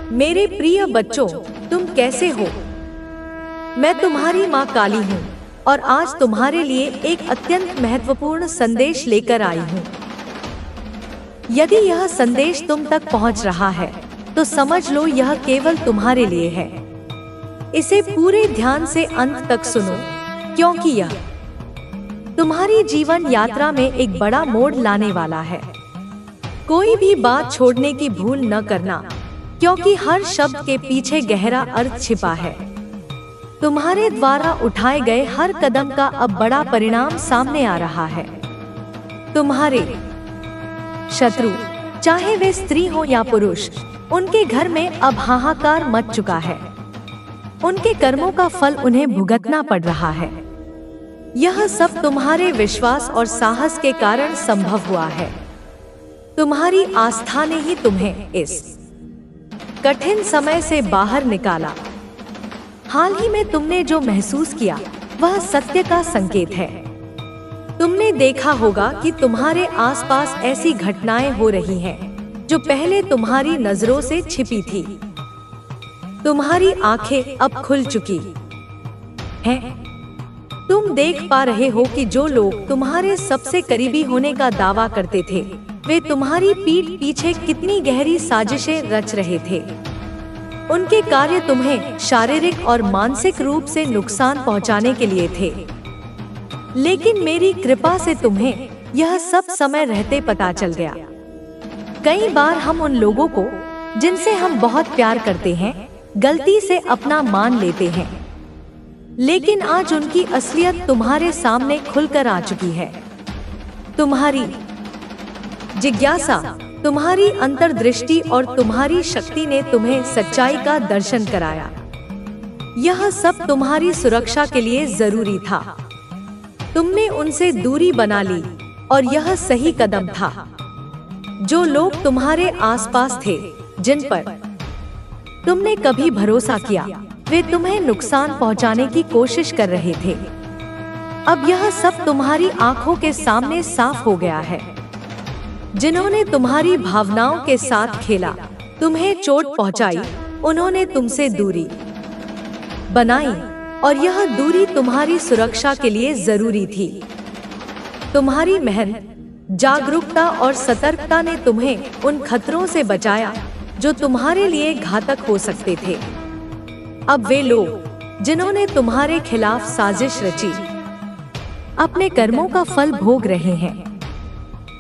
मेरे प्रिय बच्चों, तुम कैसे हो? मैं तुम्हारी माँ काली हूँ और आज तुम्हारे लिए एक अत्यंत महत्वपूर्ण संदेश लेकर आई हूँ। यदि यह संदेश तुम तक पहुँच रहा है तो समझ लो यह केवल तुम्हारे लिए है। इसे पूरे ध्यान से अंत तक सुनो, क्योंकि यह तुम्हारी जीवन यात्रा में एक बड़ा मोड़ लाने वाला है। कोई भी बात छोड़ने की भूल न करना, क्योंकि हर शब्द के पीछे गहरा अर्थ छिपा है। तुम्हारे द्वारा उठाए गए हर कदम का अब बड़ा परिणाम सामने आ रहा है। तुम्हारे शत्रु, चाहे वे स्त्री हो या पुरुष, उनके घर में अब हाहाकार मच चुका है। उनके कर्मों का फल उन्हें भुगतना पड़ रहा है। यह सब तुम्हारे विश्वास और साहस के कारण संभव हुआ है। तुम्हारी आस्था ने ही तुम्हें इस कठिन समय से बाहर निकाला। हाल ही में तुमने जो महसूस किया वह सत्य का संकेत है। तुमने देखा होगा कि तुम्हारे आसपास ऐसी घटनाएं हो रही हैं जो पहले तुम्हारी नजरों से छिपी थी। तुम्हारी आंखें अब खुल चुकी हैं। तुम देख पा रहे हो कि जो लोग तुम्हारे सबसे करीबी होने का दावा करते थे, वे तुम्हारी पीठ पीछे कितनी गहरी साजिशें रच रहे थे। उनके कार्य तुम्हें शारीरिक और मानसिक रूप से नुकसान पहुंचाने के लिए थे, लेकिन मेरी कृपा से तुम्हें यह सब समय रहते पता चल गया। कई बार हम उन लोगों को जिनसे हम बहुत प्यार करते हैं गलती से अपना मान लेते हैं, लेकिन आज उनकी असलियत तुम्हारे सामने खुलकर आ चुकी है। तुम्हारी जिज्ञासा, तुम्हारी अंतर्दृष्टि और तुम्हारी शक्ति ने तुम्हें सच्चाई का दर्शन कराया। यह सब तुम्हारी सुरक्षा के लिए जरूरी था। तुमने उनसे दूरी बना ली और यह सही कदम था। जो लोग तुम्हारे आसपास थे, जिन पर तुमने कभी भरोसा किया, वे तुम्हें नुकसान पहुंचाने की कोशिश कर रहे थे। अब यह सब तुम्हारी आंखों के सामने साफ हो गया है। जिन्होंने तुम्हारी भावनाओं के साथ खेला, तुम्हें चोट पहुंचाई, उन्होंने तुमसे दूरी बनाई और यह दूरी तुम्हारी सुरक्षा के लिए जरूरी थी। तुम्हारी मेहनत, जागरूकता और सतर्कता ने तुम्हें उन खतरों से बचाया जो तुम्हारे लिए घातक हो सकते थे। अब वे लोग जिन्होंने तुम्हारे खिलाफ साजिश रची, अपने कर्मों का फल भोग रहे हैं।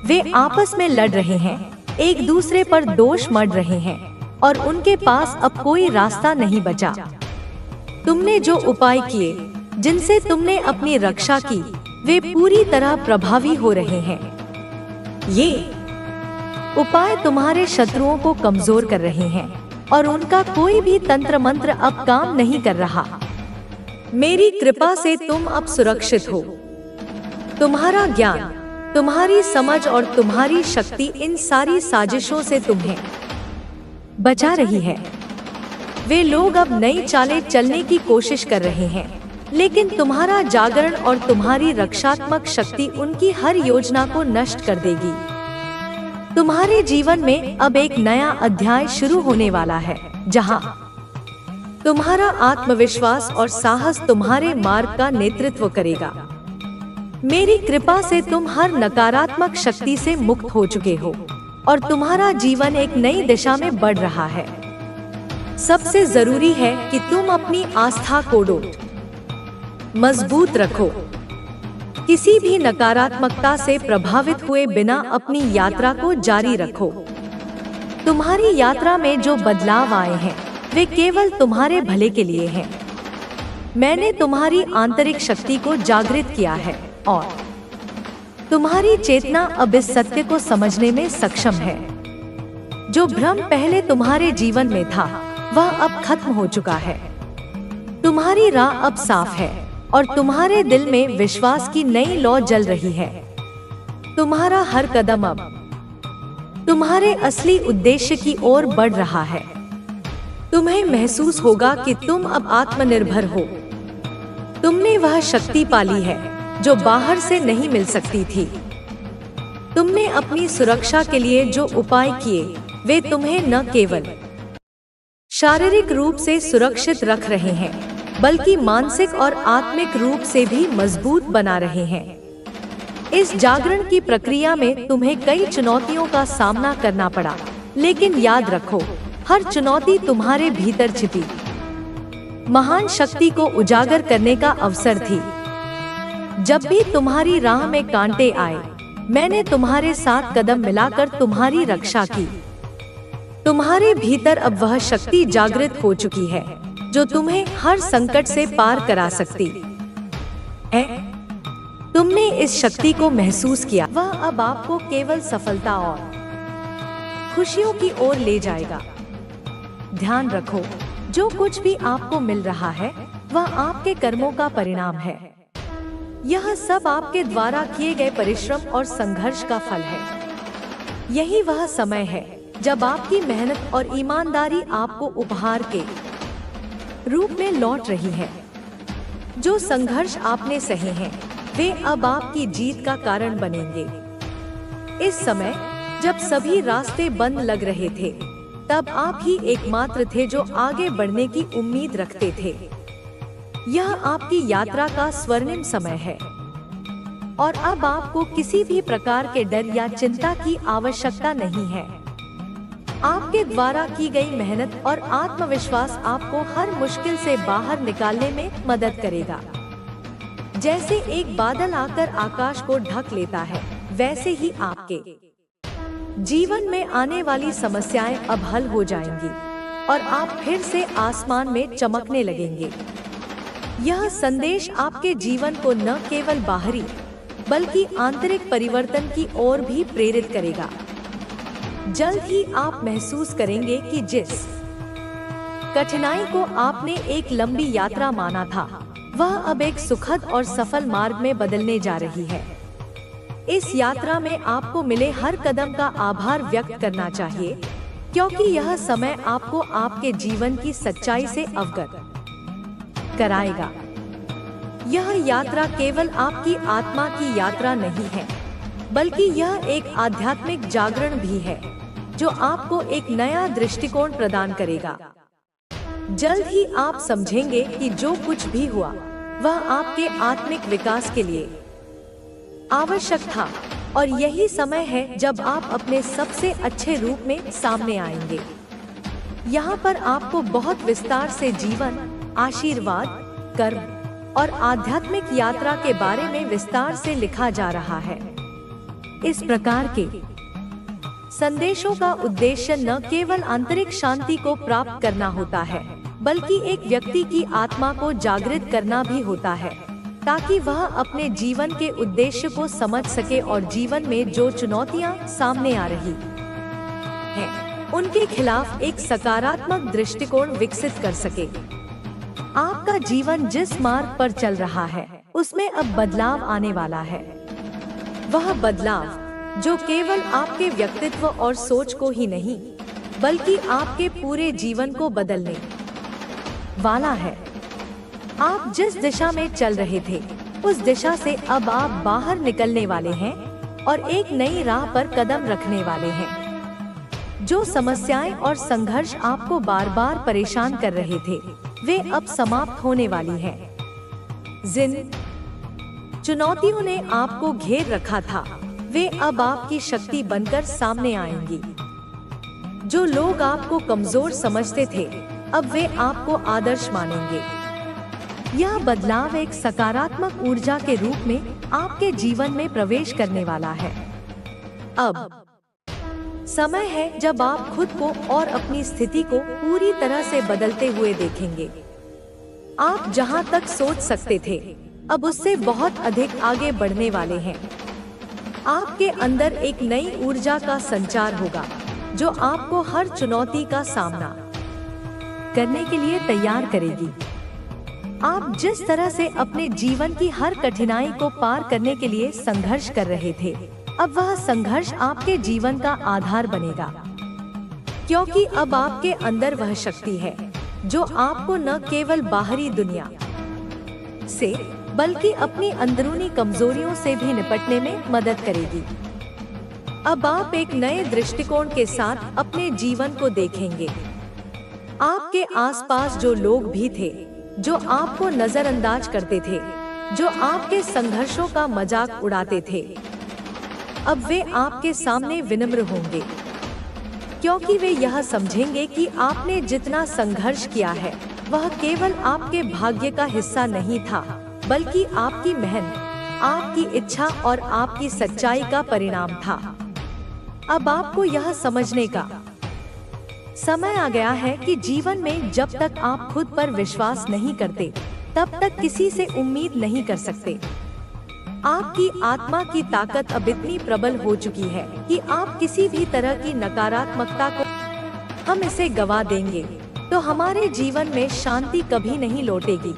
वे आपस में लड़ रहे हैं, एक दूसरे पर दोष मढ़ रहे हैं और उनके पास अब कोई रास्ता नहीं बचा। तुमने जो उपाय किए, जिनसे तुमने अपनी रक्षा की, वे पूरी तरह प्रभावी हो रहे हैं। ये उपाय तुम्हारे शत्रुओं को कमजोर कर रहे हैं और उनका कोई भी तंत्र मंत्र अब काम नहीं कर रहा। मेरी कृपा से तुम अब सुरक्षित हो। तुम्हारा ज्ञान, तुम्हारी समझ और तुम्हारी शक्ति इन सारी साजिशों से तुम्हें बचा रही है। वे लोग अब नई चालें चलने की कोशिश कर रहे हैं, लेकिन तुम्हारा जागरण और तुम्हारी रक्षात्मक शक्ति उनकी हर योजना को नष्ट कर देगी। तुम्हारे जीवन में अब एक नया अध्याय शुरू होने वाला है, जहां तुम्हारा आत्मविश्वास और साहस तुम्हारे मार्ग का नेतृत्व करेगा। मेरी कृपा से तुम हर नकारात्मक शक्ति से मुक्त हो चुके हो और तुम्हारा जीवन एक नई दिशा में बढ़ रहा है। सबसे जरूरी है कि तुम अपनी आस्था को मजबूत रखो। किसी भी नकारात्मकता से प्रभावित हुए बिना अपनी यात्रा को जारी रखो। तुम्हारी यात्रा में जो बदलाव आए हैं, वे केवल तुम्हारे भले के लिए हैं। मैंने तुम्हारी आंतरिक शक्ति को जागृत किया है और तुम्हारी चेतना अब इस सत्य को समझने में सक्षम है। जो भ्रम पहले तुम्हारे जीवन में था, वह अब खत्म हो चुका है। तुम्हारी राह अब साफ है और तुम्हारे दिल में विश्वास की नई लौ जल रही है। तुम्हारा हर कदम अब तुम्हारे असली उद्देश्य की ओर बढ़ रहा है। तुम्हें महसूस होगा कि तुम अब आत्मनिर्भर हो। तुमने वह शक्ति पाली है जो बाहर से नहीं मिल सकती थी। तुमने अपनी सुरक्षा के लिए जो उपाय किए, वे तुम्हें न केवल शारीरिक रूप से सुरक्षित रख रहे हैं, बल्कि मानसिक और आत्मिक रूप से भी मजबूत बना रहे हैं। इस जागरण की प्रक्रिया में तुम्हें कई चुनौतियों का सामना करना पड़ा, लेकिन याद रखो, हर चुनौती तुम्हारे भीतर छिपी महान शक्ति को उजागर करने का अवसर थी। जब भी तुम्हारी राह में कांटे आए, मैंने तुम्हारे साथ कदम मिलाकर तुम्हारी रक्षा की। तुम्हारे भीतर अब वह शक्ति जागृत हो चुकी है जो तुम्हें हर संकट से पार करा सकती है। तुमने इस शक्ति को महसूस किया, वह अब आपको केवल सफलता और खुशियों की ओर ले जाएगा। ध्यान रखो, जो कुछ भी आपको मिल रहा है वह आपके कर्मों का परिणाम है। यह सब आपके द्वारा किए गए परिश्रम और संघर्ष का फल है। यही वह समय है जब आपकी मेहनत और ईमानदारी आपको उपहार के रूप में लौट रही है। जो संघर्ष आपने सहे हैं, वे अब आपकी जीत का कारण बनेंगे। इस समय जब सभी रास्ते बंद लग रहे थे, तब आप ही एकमात्र थे जो आगे बढ़ने की उम्मीद रखते थे। यह आपकी यात्रा का स्वर्णिम समय है और अब आपको किसी भी प्रकार के डर या चिंता की आवश्यकता नहीं है। आपके द्वारा की गई मेहनत और आत्मविश्वास आपको हर मुश्किल से बाहर निकालने में मदद करेगा। जैसे एक बादल आकर आकाश को ढक लेता है, वैसे ही आपके जीवन में आने वाली समस्याएं अब हल हो जाएंगी और आप फिर से आसमान में चमकने लगेंगे। यह संदेश आपके जीवन को न केवल बाहरी बल्कि आंतरिक परिवर्तन की ओर भी प्रेरित करेगा। जल्द ही आप महसूस करेंगे कि जिस कठिनाई को आपने एक लंबी यात्रा माना था, वह अब एक सुखद और सफल मार्ग में बदलने जा रही है। इस यात्रा में आपको मिले हर कदम का आभार व्यक्त करना चाहिए, क्योंकि यह समय आपको आपके जीवन की सच्चाई से अवगत कराएगा। यह यात्रा केवल आपकी आत्मा की यात्रा नहीं है, बल्कि यह एक आध्यात्मिक जागरण भी है जो आपको एक नया दृष्टिकोण प्रदान करेगा। जल्द ही आप समझेंगे कि जो कुछ भी हुआ वह आपके आत्मिक विकास के लिए आवश्यक था और यही समय है जब आप अपने सबसे अच्छे रूप में सामने आएंगे। यहाँ पर आपको बहुत विस्तार से जीवन, आशीर्वाद, कर्म और आध्यात्मिक यात्रा के बारे में विस्तार से लिखा जा रहा है। इस प्रकार के संदेशों का उद्देश्य न केवल आंतरिक शांति को प्राप्त करना होता है, बल्कि एक व्यक्ति की आत्मा को जागृत करना भी होता है, ताकि वह अपने जीवन के उद्देश्य को समझ सके और जीवन में जो चुनौतियां सामने आ रही हैं, उनके खिलाफ एक सकारात्मक दृष्टिकोण विकसित कर सके। आपका जीवन जिस मार्ग पर चल रहा है, उसमें अब बदलाव आने वाला है। वह बदलाव जो केवल आपके व्यक्तित्व और सोच को ही नहीं, बल्कि आपके पूरे जीवन को बदलने वाला है। आप जिस दिशा में चल रहे थे, उस दिशा से अब आप बाहर निकलने वाले हैं और एक नई राह पर कदम रखने वाले हैं। जो समस्याएं और संघर्ष आपको बार बार परेशान कर रहे थे, वे अब समाप्त होने वाली हैं। जिन चुनौतियों ने आपको घेर रखा था, वे अब आपकी शक्ति बनकर सामने आएंगी। जो लोग आपको कमजोर समझते थे, अब वे आपको आदर्श मानेंगे। यह बदलाव एक सकारात्मक ऊर्जा के रूप में आपके जीवन में प्रवेश करने वाला है। अब समय है जब आप खुद को और अपनी स्थिति को पूरी तरह से बदलते हुए देखेंगे। आप जहां तक सोच सकते थे, अब उससे बहुत अधिक आगे बढ़ने वाले हैं। आपके अंदर एक नई ऊर्जा का संचार होगा, जो आपको हर चुनौती का सामना करने के लिए तैयार करेगी। आप जिस तरह से अपने जीवन की हर कठिनाई को पार करने के लिए संघर्ष कर रहे थे, अब वह संघर्ष आपके जीवन का आधार बनेगा, क्योंकि अब आपके अंदर वह शक्ति है जो आपको न केवल बाहरी दुनिया से, बल्कि अपनी अंदरूनी कमजोरियों से भी निपटने में मदद करेगी। अब आप एक नए दृष्टिकोण के साथ अपने जीवन को देखेंगे। आपके आसपास जो लोग भी थे, जो आपको नजरअंदाज करते थे, जो आपके संघर्षों का मजाक उड़ाते थे, अब वे आपके सामने विनम्र होंगे, क्योंकि वे यह समझेंगे कि आपने जितना संघर्ष किया है वह केवल आपके भाग्य का हिस्सा नहीं था, बल्कि आपकी मेहनत, आपकी इच्छा और आपकी सच्चाई का परिणाम था। अब आपको यह समझने का समय आ गया है कि जीवन में जब तक आप खुद पर विश्वास नहीं करते, तब तक किसी से उम्मीद नहीं कर सकते। आपकी आत्मा की ताकत अब इतनी प्रबल हो चुकी है कि आप किसी भी तरह की नकारात्मकता को, हम इसे गवा देंगे तो हमारे जीवन में शांति कभी नहीं लौटेगी।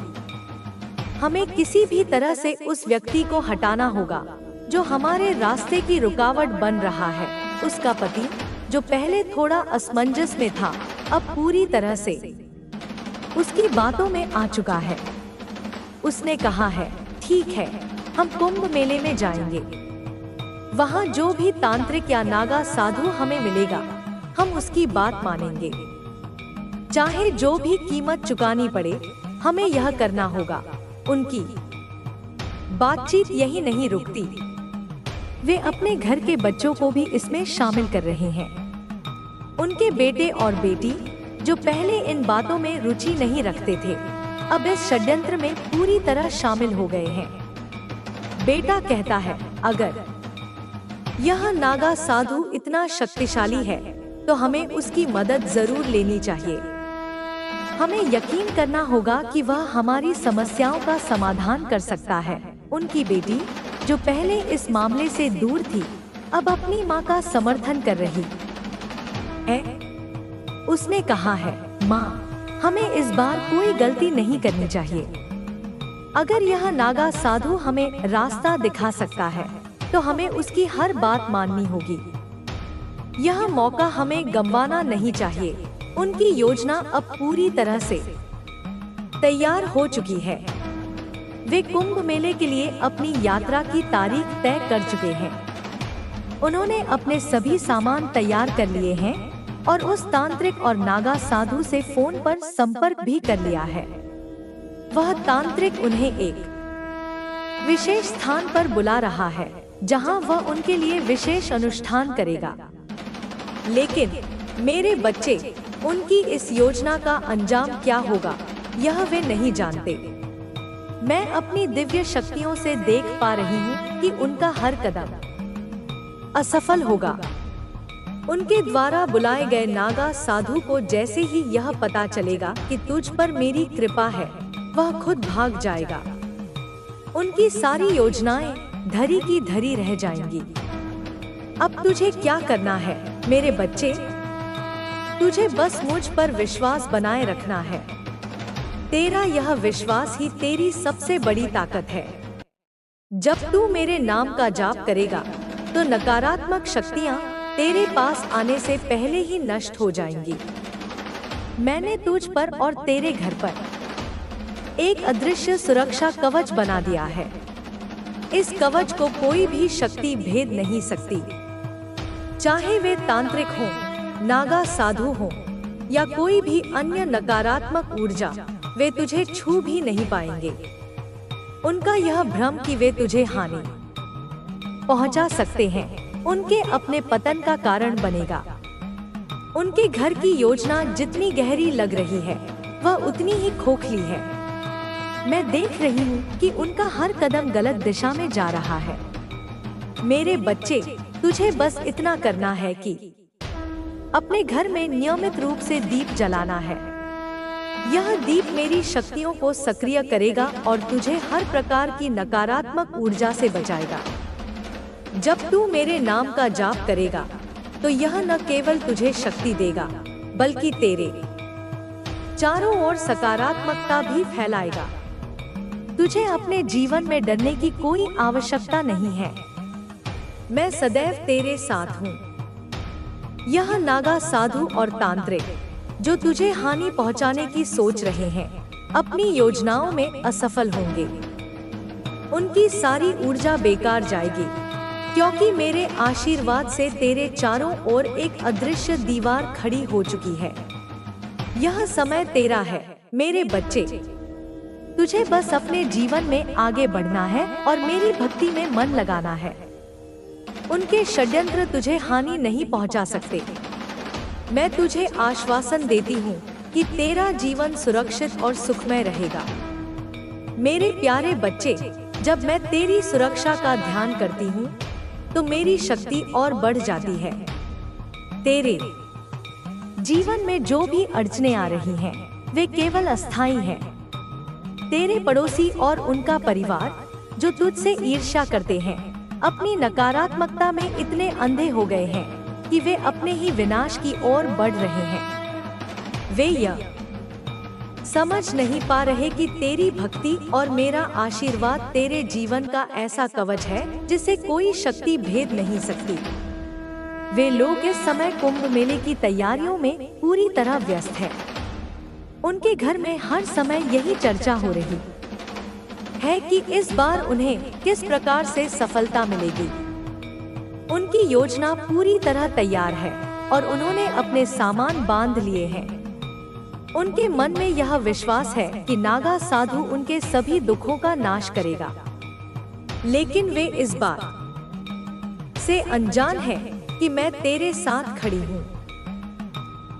हमें किसी भी तरह से उस व्यक्ति को हटाना होगा जो हमारे रास्ते की रुकावट बन रहा है। उसका पति, जो पहले थोड़ा असमंजस में था, अब पूरी तरह से उसकी बातों में आ चुका है। उसने कहा है, ठीक है, हम कुंभ मेले में जाएंगे। वहाँ जो भी तांत्रिक या नागा साधु हमें मिलेगा, हम उसकी बात मानेंगे। चाहे जो भी कीमत चुकानी पड़े, हमें यह करना होगा। उनकी बातचीत यही नहीं रुकती, वे अपने घर के बच्चों को भी इसमें शामिल कर रहे हैं। उनके बेटे और बेटी, जो पहले इन बातों में रुचि नहीं रखते थे, अब इस षड्यंत्र में पूरी तरह शामिल हो गए हैं। बेटा कहता है, अगर यह नागा साधु इतना शक्तिशाली है तो हमें उसकी मदद जरूर लेनी चाहिए। हमें यकीन करना होगा कि वह हमारी समस्याओं का समाधान कर सकता है। उनकी बेटी, जो पहले इस मामले से दूर थी, अब अपनी माँ का समर्थन कर रही है। उसने कहा है, माँ, हमें इस बार कोई गलती नहीं करनी चाहिए। अगर यह नागा साधु हमें रास्ता दिखा सकता है तो हमें उसकी हर बात माननी होगी। यह मौका हमें गंवाना नहीं चाहिए। उनकी योजना अब पूरी तरह से तैयार हो चुकी है। वे कुंभ मेले के लिए अपनी यात्रा की तारीख तय कर चुके हैं। उन्होंने अपने सभी सामान तैयार कर लिए हैं और उस तांत्रिक और नागा साधु से फोन पर संपर्क भी कर लिया है। वह तांत्रिक उन्हें एक विशेष स्थान पर बुला रहा है, जहां वह उनके लिए विशेष अनुष्ठान करेगा। लेकिन मेरे बच्चे, उनकी इस योजना का अंजाम क्या होगा, यह वे नहीं जानते। मैं अपनी दिव्य शक्तियों से देख पा रही हूँ कि उनका हर कदम असफल होगा। उनके द्वारा बुलाए गए नागा साधु को जैसे ही यह पता चलेगा कि तुझ पर मेरी कृपा है, वह खुद भाग जाएगा। उनकी सारी योजनाएं धरी की धरी रह जाएंगी। अब तुझे क्या करना है मेरे बच्चे? तुझे बस मुझ पर विश्वास बनाए रखना है। तेरा यह विश्वास ही तेरी सबसे बड़ी ताकत है। जब तू मेरे नाम का जाप करेगा तो नकारात्मक शक्तियाँ तेरे पास आने से पहले ही नष्ट हो जाएंगी। मैंने तुझ पर और तेरे घर पर एक अदृश्य सुरक्षा कवच बना दिया है। इस कवच को कोई भी शक्ति भेद नहीं सकती, चाहे वे तांत्रिक हों, नागा साधु हों या कोई भी अन्य नकारात्मक ऊर्जा, वे तुझे छू भी नहीं पाएंगे। उनका यह भ्रम कि वे तुझे हानि पहुंचा सकते हैं, उनके अपने पतन का कारण बनेगा। उनके घर की योजना जितनी गहरी लग रही है, वह उतनी ही खोखली है। मैं देख रही हूँ कि उनका हर कदम गलत दिशा में जा रहा है। मेरे बच्चे, तुझे बस इतना करना है कि अपने घर में नियमित रूप से दीप जलाना है। यह दीप मेरी शक्तियों को सक्रिय करेगा और तुझे हर प्रकार की नकारात्मक ऊर्जा से बचाएगा। जब तू मेरे नाम का जाप करेगा तो यह न केवल तुझे शक्ति देगा, बल्कि तेरे चारों ओर सकारात्मकता भी फैलाएगा। तुझे अपने जीवन में डरने की कोई आवश्यकता नहीं है। मैं सदैव तेरे साथ हूँ। यह नागा साधु और तांत्रिक, जो तुझे हानि पहुंचाने की सोच रहे हैं, अपनी योजनाओं में असफल होंगे। उनकी सारी ऊर्जा बेकार जाएगी, क्योंकि मेरे आशीर्वाद से तेरे चारों ओर एक अदृश्य दीवार खड़ी हो चुकी है। यह समय तेरा है मेरे बच्चे। तुझे बस अपने जीवन में आगे बढ़ना है और मेरी भक्ति में मन लगाना है। उनके षड्यंत्र तुझे हानि नहीं पहुंचा सकते। मैं तुझे आश्वासन देती हूँ कि तेरा जीवन सुरक्षित और सुखमय रहेगा। मेरे प्यारे बच्चे, जब मैं तेरी सुरक्षा का ध्यान करती हूँ तो मेरी शक्ति और बढ़ जाती है। तेरे जीवन में जो भी अड़चने आ रही हैं, वे केवल अस्थायी हैं। तेरे पड़ोसी और उनका परिवार जो तुझसे ईर्ष्या करते हैं, अपनी नकारात्मकता में इतने अंधे हो गए हैं कि वे अपने ही विनाश की ओर बढ़ रहे हैं। वे यह समझ नहीं पा रहे कि तेरी भक्ति और मेरा आशीर्वाद तेरे जीवन का ऐसा कवच है जिसे कोई शक्ति भेद नहीं सकती। वे लोग इस समय कुंभ मेले की तैयारियों में पूरी तरह व्यस्त हैं। उनके घर में हर समय यही चर्चा हो रही है कि इस बार उन्हें किस प्रकार से सफलता मिलेगी। उनकी योजना पूरी तरह तैयार है और उन्होंने अपने सामान बांध लिए हैं। उनके मन में यह विश्वास है कि नागा साधु उनके सभी दुखों का नाश करेगा, लेकिन वे इस बात से अनजान हैं कि मैं तेरे साथ खड़ी हूँ।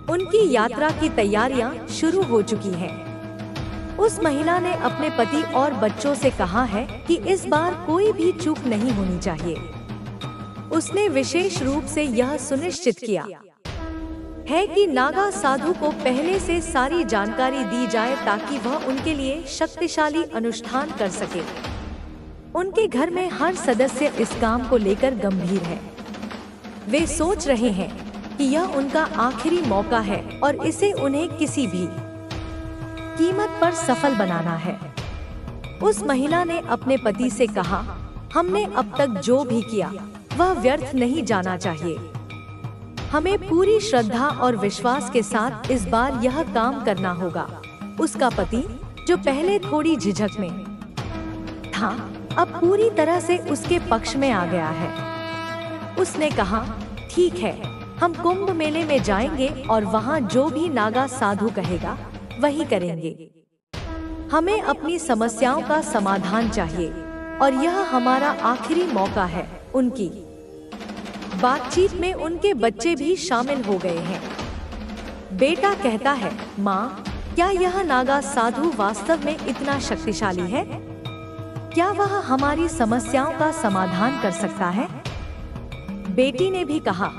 उनकी यात्रा की तैयारियां शुरू हो चुकी हैं। उस महिला ने अपने पति और बच्चों से कहा है कि इस बार कोई भी चूक नहीं होनी चाहिए। उसने विशेष रूप से यह सुनिश्चित किया है कि नागा साधु को पहले से सारी जानकारी दी जाए ताकि वह उनके लिए शक्तिशाली अनुष्ठान कर सके। उनके घर में हर सदस्य इस काम को लेकर गंभीर है। वे सोच रहे हैं कि यह उनका आखिरी मौका है और इसे उन्हें किसी भी कीमत पर सफल बनाना है। उस महिला ने अपने पति से कहा, हमने अब तक जो भी किया वह व्यर्थ नहीं जाना चाहिए। हमें पूरी श्रद्धा और विश्वास के साथ इस बार यह काम करना होगा। उसका पति, जो पहले थोड़ी झिझक में था, अब पूरी तरह से उसके पक्ष में आ गया है। उसने कहा, ठीक है, हम कुंभ मेले में जाएंगे और वहाँ जो भी नागा साधु कहेगा वही करेंगे। हमें अपनी समस्याओं का समाधान चाहिए और यह हमारा आखिरी मौका है। उनकी बातचीत में उनके बच्चे भी शामिल हो गए हैं। बेटा कहता है, माँ, क्या यह नागा साधु वास्तव में इतना शक्तिशाली है? क्या वह हमारी समस्याओं का समाधान कर सकता है? बेटी ने भी कहा,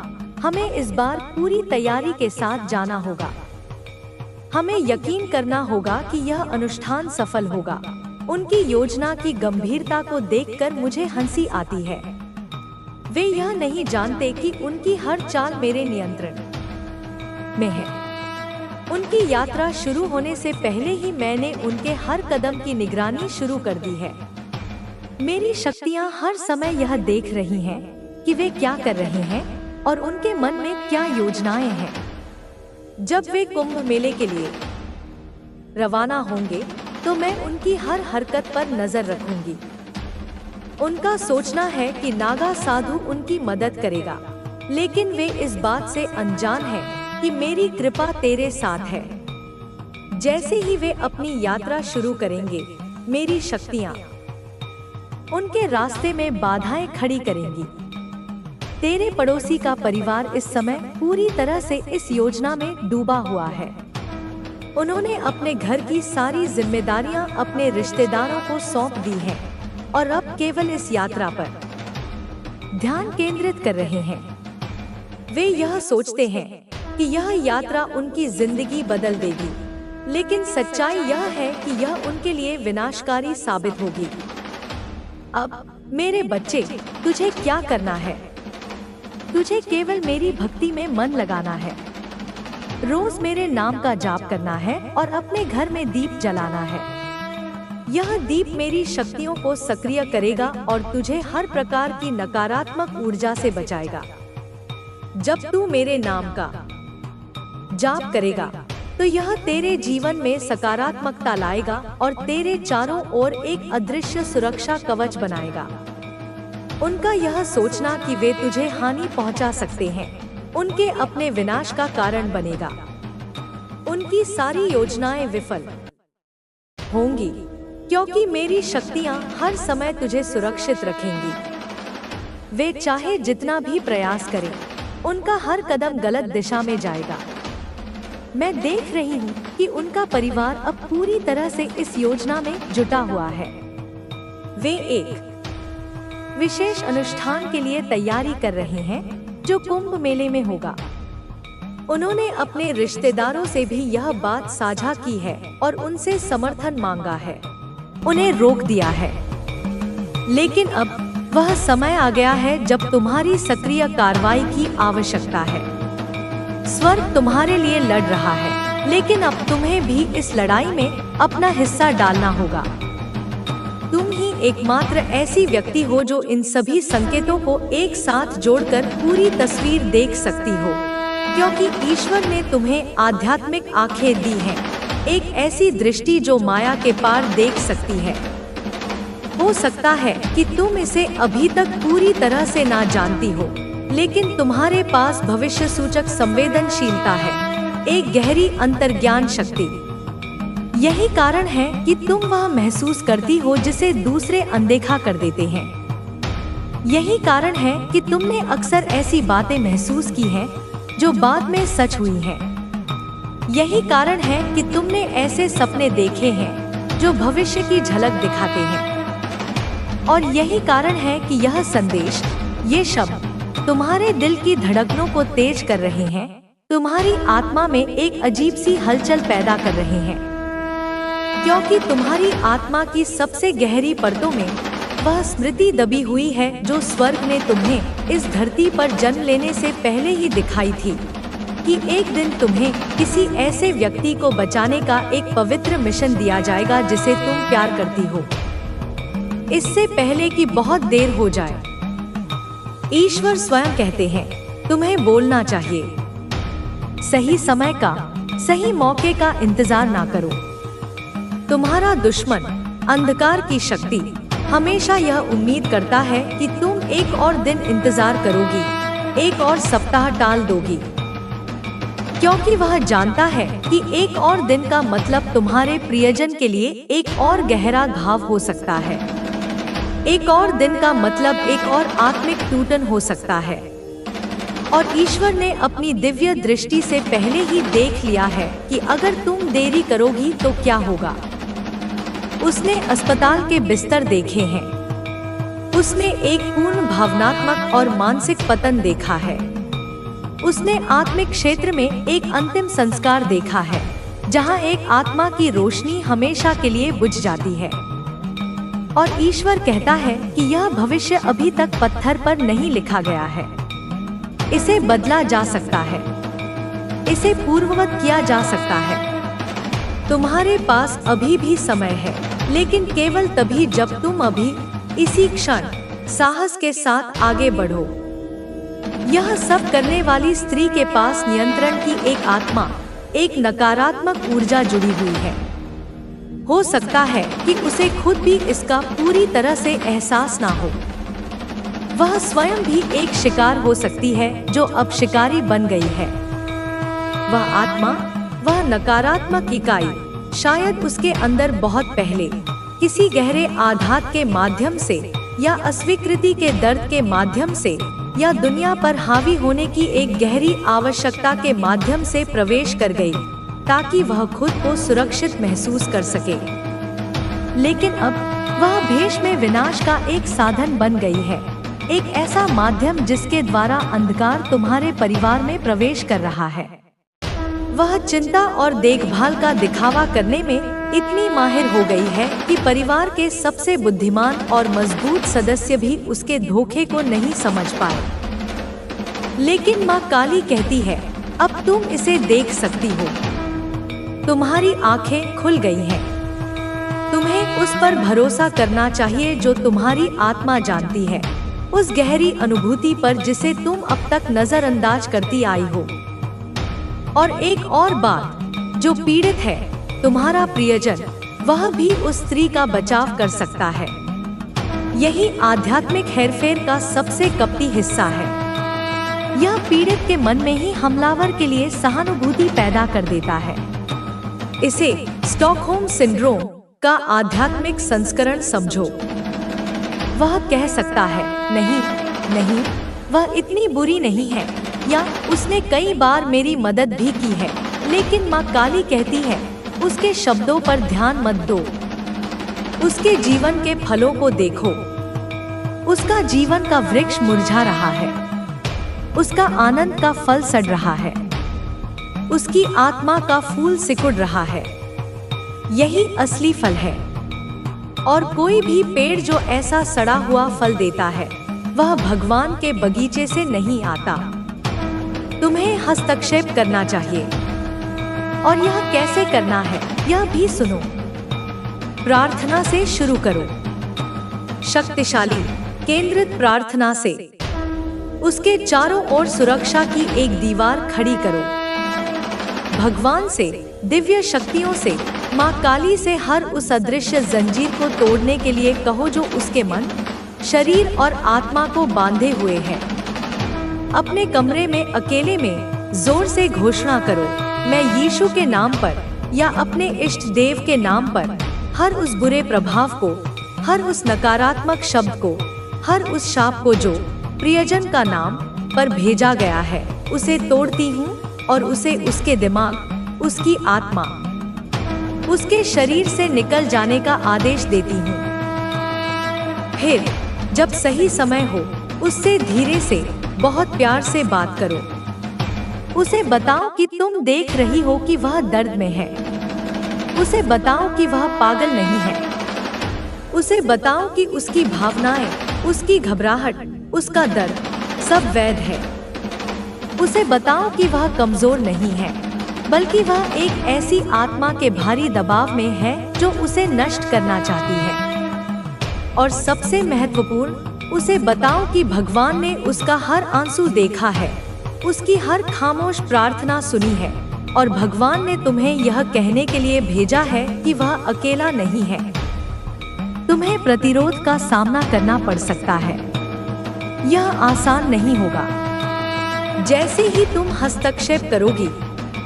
हमें इस बार पूरी तैयारी के साथ जाना होगा। हमें यकीन करना होगा कि यह अनुष्ठान सफल होगा। उनकी योजना की गंभीरता को देखकर मुझे हंसी आती है। वे यह नहीं जानते कि उनकी हर चाल मेरे नियंत्रण में है। उनकी यात्रा शुरू होने से पहले ही मैंने उनके हर कदम की निगरानी शुरू कर दी है। मेरी शक्तियां हर समय यह देख रही हैं कि वे क्या कर रहे हैं और उनके मन में क्या योजनाएं हैं। जब वे कुंभ मेले के लिए रवाना होंगे तो मैं उनकी हर हरकत पर नजर रखूंगी। उनका सोचना है कि नागा साधु उनकी मदद करेगा, लेकिन वे इस बात से अनजान हैं कि मेरी कृपा तेरे साथ है। जैसे ही वे अपनी यात्रा शुरू करेंगे, मेरी शक्तियाँ उनके रास्ते में बाधाएं खड़ी करेंगी। तेरे पड़ोसी का परिवार इस समय पूरी तरह से इस योजना में डूबा हुआ है। उन्होंने अपने घर की सारी जिम्मेदारियां अपने रिश्तेदारों को सौंप दी हैं और अब केवल इस यात्रा पर ध्यान केंद्रित कर रहे हैं। वे यह सोचते हैं कि यह यात्रा उनकी जिंदगी बदल देगी, लेकिन सच्चाई यह है कि यह उनके लिए विनाशकारी साबित होगी। अब मेरे बच्चे, तुझे क्या करना है? तुझे केवल मेरी भक्ति में मन लगाना है। रोज मेरे नाम का जाप करना है और अपने घर में दीप जलाना है। यह दीप मेरी शक्तियों को सक्रिय करेगा और तुझे हर प्रकार की नकारात्मक ऊर्जा से बचाएगा। जब तू मेरे नाम का जाप करेगा तो यह तेरे जीवन में सकारात्मकता लाएगा और तेरे चारों ओर एक अदृश्य सुरक्षा कवच बनाएगा। उनका यह सोचना कि वे तुझे हानि पहुंचा सकते हैं, उनके अपने विनाश का कारण बनेगा। उनकी सारी योजनाएं विफल होंगी, क्योंकि मेरी शक्तियां हर समय तुझे सुरक्षित रखेंगी। वे चाहे जितना भी प्रयास करें, उनका हर कदम गलत दिशा में जाएगा। मैं देख रही हूँ कि उनका परिवार अब पूरी तरह से इस योजना में जुटा हुआ है। वे एक विशेष अनुष्ठान के लिए तैयारी कर रहे हैं जो कुंभ मेले में होगा। उन्होंने अपने रिश्तेदारों से भी यह बात साझा की है और उनसे समर्थन मांगा है, उन्हें रोक दिया है। लेकिन अब वह समय आ गया है जब तुम्हारी सक्रिय कार्रवाई की आवश्यकता है। स्वर्ग तुम्हारे लिए लड़ रहा है, लेकिन अब तुम्हें भी इस लड़ाई में अपना हिस्सा डालना होगा। तुम ही एकमात्र ऐसी व्यक्ति हो जो इन सभी संकेतों को एक साथ जोड़कर पूरी तस्वीर देख सकती हो, क्योंकि ईश्वर ने तुम्हें आध्यात्मिक आंखें दी हैं, एक ऐसी दृष्टि जो माया के पार देख सकती है। हो सकता है कि तुम इसे अभी तक पूरी तरह से ना जानती हो, लेकिन तुम्हारे पास भविष्य सूचक संवेदनशीलता है, एक गहरी अंतर्ज्ञान शक्ति। यही कारण है कि तुम वह महसूस करती हो जिसे दूसरे अनदेखा कर देते हैं। यही कारण है कि तुमने अक्सर ऐसी बातें महसूस की हैं जो बाद में सच हुई हैं। यही कारण है कि तुमने ऐसे सपने देखे हैं जो भविष्य की झलक दिखाते हैं। और यही कारण है कि यह संदेश, ये शब्द तुम्हारे दिल की धड़कनों को तेज कर रहे हैं, तुम्हारी आत्मा में एक अजीब सी हलचल पैदा कर रहे हैं, क्योंकि तुम्हारी आत्मा की सबसे गहरी परतों में वह स्मृति दबी हुई है जो स्वर्ग ने तुम्हें इस धरती पर जन्म लेने से पहले ही दिखाई थी, कि एक दिन तुम्हें किसी ऐसे व्यक्ति को बचाने का एक पवित्र मिशन दिया जाएगा जिसे तुम प्यार करती हो, इससे पहले कि बहुत देर हो जाए। ईश्वर स्वयं कहते हैं, तुम्हें बोलना चाहिए। सही समय का, सही मौके का इंतजार ना करो। तुम्हारा दुश्मन, अंधकार की शक्ति, हमेशा यह उम्मीद करता है कि तुम एक और दिन इंतजार करोगी, एक और सप्ताह टाल दोगी, क्योंकि वह जानता है कि एक और दिन का मतलब तुम्हारे प्रियजन के लिए एक और गहरा घाव हो सकता है। एक और दिन का मतलब एक और आत्मिक टूटन हो सकता है। और ईश्वर ने अपनी दिव्य दृष्टि से पहले ही देख लिया है कि अगर तुम देरी करोगी तो क्या होगा। उसने अस्पताल के बिस्तर देखे हैं, उसने एक पूर्ण भावनात्मक और मानसिक पतन देखा है, उसने आत्मिक क्षेत्र में एक अंतिम संस्कार देखा है, जहां एक आत्मा की रोशनी हमेशा के लिए बुझ जाती है। और ईश्वर कहता है कि यह भविष्य अभी तक पत्थर पर नहीं लिखा गया है, इसे बदला जा सकता है, इसे पूर्ववत किया जा सकता है। तुम्हारे पास अभी भी समय है, लेकिन केवल तभी जब तुम अभी इसी क्षण साहस के साथ आगे बढ़ो। यह सब करने वाली स्त्री के पास नियंत्रण की एक आत्मा, एक नकारात्मक ऊर्जा जुड़ी हुई है। हो सकता है कि उसे खुद भी इसका पूरी तरह से एहसास ना हो। वह स्वयं भी एक शिकार हो सकती है जो अब शिकारी बन गई है। वह आत्मा, वह नकारात्मक इकाई शायद उसके अंदर बहुत पहले किसी गहरे आघात के माध्यम से या अस्वीकृति के दर्द के माध्यम से या दुनिया पर हावी होने की एक गहरी आवश्यकता के माध्यम से प्रवेश कर गई, ताकि वह खुद को सुरक्षित महसूस कर सके। लेकिन अब वह भेष में विनाश का एक साधन बन गई है, एक ऐसा माध्यम जिसके द्वारा अंधकार तुम्हारे परिवार में प्रवेश कर रहा है। वह चिंता और देखभाल का दिखावा करने में इतनी माहिर हो गई है कि परिवार के सबसे बुद्धिमान और मजबूत सदस्य भी उसके धोखे को नहीं समझ पाए। लेकिन माँ काली कहती है, अब तुम इसे देख सकती हो। तुम्हारी आंखें खुल गई हैं। तुम्हें उस पर भरोसा करना चाहिए जो तुम्हारी आत्मा जानती है, उस गहरी अनुभूति पर जिसे तुम अब तक नजरअंदाज करती आई हो। और एक और बात, जो पीड़ित है, तुम्हारा प्रियजन, वह भी उस स्त्री का बचाव कर सकता है। यही आध्यात्मिक हेरफेर का सबसे कपटी हिस्सा है। यह पीड़ित के मन में ही हमलावर के लिए सहानुभूति पैदा कर देता है। इसे स्टॉकहोम सिंड्रोम का आध्यात्मिक संस्करण समझो। वह कह सकता है, नहीं नहीं, वह इतनी बुरी नहीं है, या उसने कई बार मेरी मदद भी की है। लेकिन माँ काली कहती है, उसके शब्दों पर ध्यान मत दो। उसके जीवन के फलों को देखो। उसका जीवन का वृक्ष मुरझा रहा है, उसका आनंद का फल सड़ रहा है, उसकी आत्मा का फूल सिकुड़ रहा है। यही असली फल है। और कोई भी पेड़ जो ऐसा सड़ा हुआ फल देता है, वह भगवान के बगीचे से नहीं आता। तुम्हें हस्तक्षेप करना चाहिए। और यह कैसे करना है, यह भी सुनो। प्रार्थना से शुरू करो। शक्तिशाली केंद्रित प्रार्थना से उसके चारों ओर सुरक्षा की एक दीवार खड़ी करो। भगवान से, दिव्य शक्तियों से, माँ काली से हर उस अदृश्य जंजीर को तोड़ने के लिए कहो जो उसके मन, शरीर और आत्मा को बांधे हुए है। अपने कमरे में अकेले में जोर से घोषणा करो, मैं यीशु के नाम पर या अपने इष्ट देव के नाम पर हर उस बुरे प्रभाव को, हर उस नकारात्मक शब्द को, हर उस शाप को जो प्रियजन का नाम पर भेजा गया है, उसे तोड़ती हूँ और उसे उसके दिमाग, उसकी आत्मा, उसके शरीर से निकल जाने का आदेश देती हूँ। फिर जब सही समय हो, उससे धीरे से, बहुत प्यार से बात करो। उसे बताओ कि तुम देख रही हो कि वह दर्द में है। उसे बताओ कि वह पागल नहीं है। उसे बताओ कि उसकी भावनाएं, उसकी घबराहट, उसका दर्द सब वैध है। उसे बताओ कि वह कमजोर नहीं है, बल्कि वह एक ऐसी आत्मा के भारी दबाव में है जो उसे नष्ट करना चाहती है। और सबसे महत्वपूर्ण, उसे बताओ कि भगवान ने उसका हर आंसू देखा है, उसकी हर खामोश प्रार्थना सुनी है, और भगवान ने तुम्हें यह कहने के लिए भेजा है कि वह अकेला नहीं है। तुम्हें प्रतिरोध का सामना करना पड़ सकता है। यह आसान नहीं होगा। जैसे ही तुम हस्तक्षेप करोगी,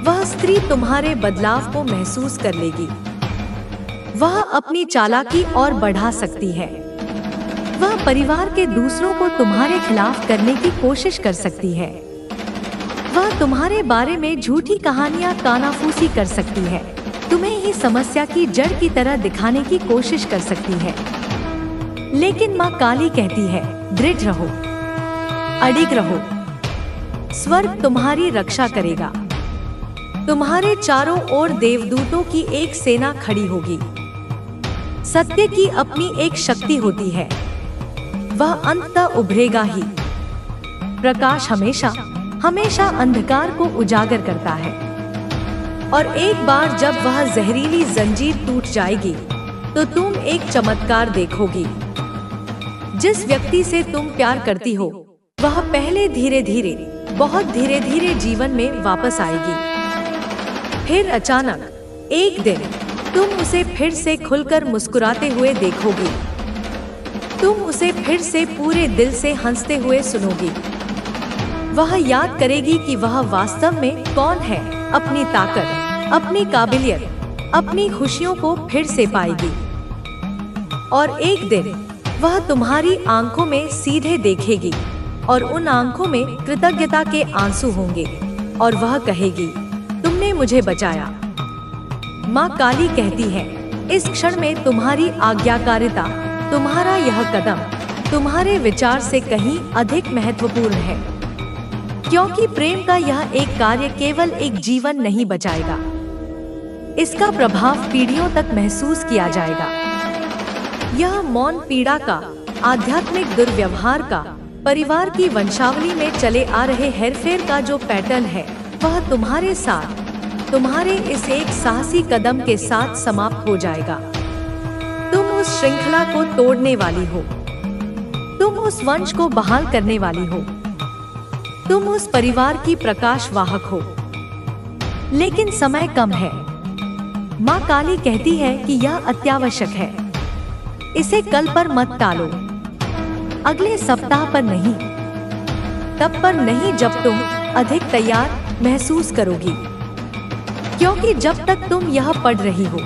वह स्त्री तुम्हारे बदलाव को महसूस कर लेगी। वह अपनी चालाकी और बढ़ा सकती है। वह परिवार के दूसरों को तुम्हारे खिलाफ करने की कोशिश कर सकती है। वह तुम्हारे बारे में झूठी कहानियां कानाफूसी कर सकती है। तुम्हें ही समस्या की जड़ की तरह दिखाने की कोशिश कर सकती है। लेकिन माँ काली कहती है, दृढ़ रहो, अडिग रहो। स्वर्ग तुम्हारी रक्षा करेगा। तुम्हारे चारों ओर देवदूतों की एक सेना खड़ी होगी। सत्य की अपनी एक शक्ति होती है, वह अंततः उभरेगा ही। प्रकाश हमेशा हमेशा अंधकार को उजागर करता है। और एक बार जब वह जहरीली जंजीर टूट जाएगी, तो तुम एक चमत्कार देखोगी। जिस व्यक्ति से तुम प्यार करती हो, वह पहले धीरे धीरे, बहुत धीरे धीरे जीवन में वापस आएगी। फिर अचानक एक दिन तुम उसे फिर से खुलकर मुस्कुराते हुए देखोगी। तुम उसे फिर से पूरे दिल से हंसते हुए सुनोगी। वह याद करेगी कि वह वास्तव में कौन है, अपनी ताकत, अपनी काबिलियत, अपनी खुशियों को फिर से पाएगी। और एक दिन वह तुम्हारी आंखों में सीधे देखेगी, और उन आंखों में कृतज्ञता के आंसू होंगे, और वह कहेगी, तुमने मुझे बचाया। माँ काली कहती है, इस क्षण में तुम्हारी आज्ञाकारिता, तुम्हारा यह कदम, तुम्हारे विचार से कहीं अधिक महत्वपूर्ण है। क्योंकि प्रेम का यह एक कार्य केवल एक जीवन नहीं बचाएगा, इसका प्रभाव पीढ़ियों तक महसूस किया जाएगा। यह मौन पीड़ा का, आध्यात्मिक दुर्व्यवहार का, परिवार की वंशावली में चले आ रहे हेरफेर का जो पैटर्न है, वह तुम्हारे साथ, तुम्हारे इस एक साहसी कदम के साथ समाप्त हो जाएगा। तुम उस श्रृंखला को तोड़ने वाली हो। तुम उस वंश को बहाल करने वाली हो। तुम उस परिवार की प्रकाश वाहक हो। लेकिन समय कम है। माँ काली कहती है कि यह अत्यावश्यक है। इसे कल पर मत टालो, अगले सप्ताह पर नहीं, तब पर नहीं जब तुम अधिक तैयार महसूस करोगी। क्योंकि जब तक तुम यह पढ़ रही हो